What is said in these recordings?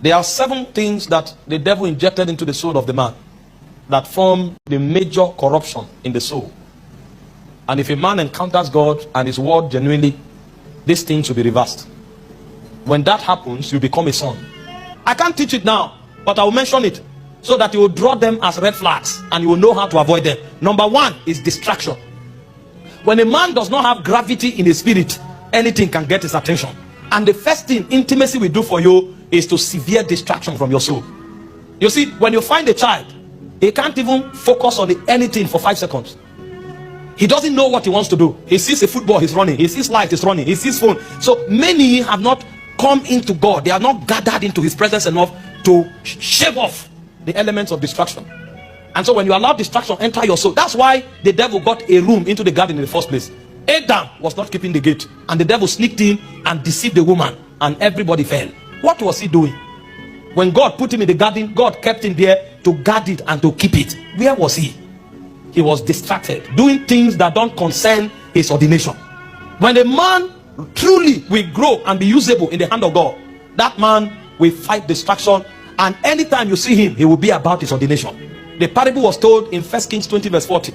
There are 7 things that the devil injected into the soul of the man that form the major corruption in the soul. And if a man encounters God and his word genuinely, these things will be reversed. When that happens, you become a son. I can't teach it now, but I will mention it so that you will draw them as red flags and you will know how to avoid them. Number 1 is distraction. When a man does not have gravity in his spirit, anything can get his attention. And the first thing intimacy will do for you is to severe distraction from your soul. You see, when you find a child, he can't even focus on anything for 5 seconds. He doesn't know what he wants to do. He sees a football, he's running. He sees light, he's running. He sees phone. So many have not come into God. They are not gathered into his presence enough to shave off the elements of distraction. And so when you allow distraction enter your soul, that's why the devil got a room into the garden in the first place. Adam was not keeping the gate, and the devil sneaked in and deceived the woman, and everybody fell. What was he doing? When God put him in the garden, God kept him there to guard it and to keep it. Where was he? He was distracted, doing things that don't concern his ordination. When a man truly will grow and be usable in the hand of God, that man will fight distraction, and anytime you see him, he will be about his ordination. The parable was told in 1 Kings 20 verse 40.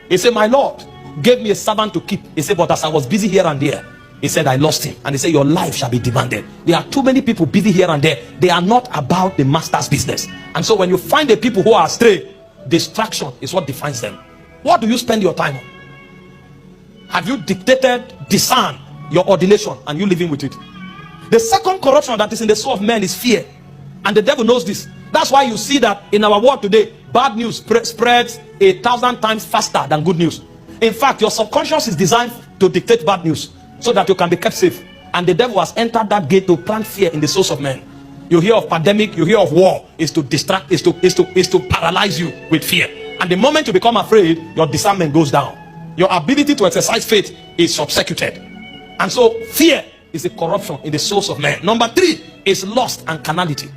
He said, my Lord gave me a servant to keep. He said, but as I was busy here and there, he said, I lost him. And he said, your life shall be demanded. There are too many people busy here and there. They are not about the master's business. And so when you find the people who are astray, distraction is what defines them. What do you spend your time on? Have you discern your ordination and you living with it? The second corruption that is in the soul of man is fear. And the devil knows this. That's why you see that in our world today, bad news spreads 1,000 times faster than good news. In fact, your subconscious is designed to dictate bad news so that you can be kept safe. And the devil has entered that gate to plant fear in the souls of men. You hear of pandemic, you hear of war, is to distract, is to paralyze you with fear. And the moment you become afraid, your discernment goes down. Your ability to exercise faith is subsecuted. And so fear is a corruption in the souls of men. Number 3 is lust and carnality.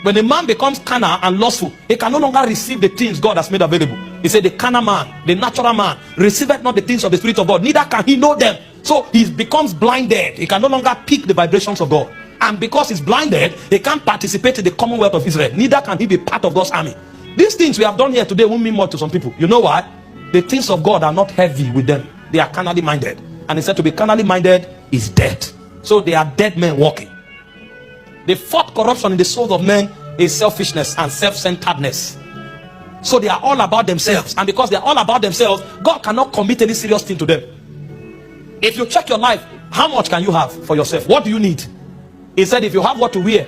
When a man becomes carnal and lustful, he can no longer receive the things God has made available. He said, the carnal man, the natural man, receiveth not the things of the Spirit of God, neither can he know them. So he becomes blinded. He can no longer pick the vibrations of God. And because he's blinded, he can't participate in the commonwealth of Israel. Neither can he be part of God's army. These things we have done here today won't mean more to some people. You know why? The things of God are not heavy with them. They are carnally minded. And he said to be carnally minded is death. So they are dead men walking. The 4th corruption in the souls of men is selfishness and self-centeredness. So they are all about themselves. And because they are all about themselves, God cannot commit any serious thing to them. If you check your life, how much can you have for yourself? What do you need? He said, if you have what to wear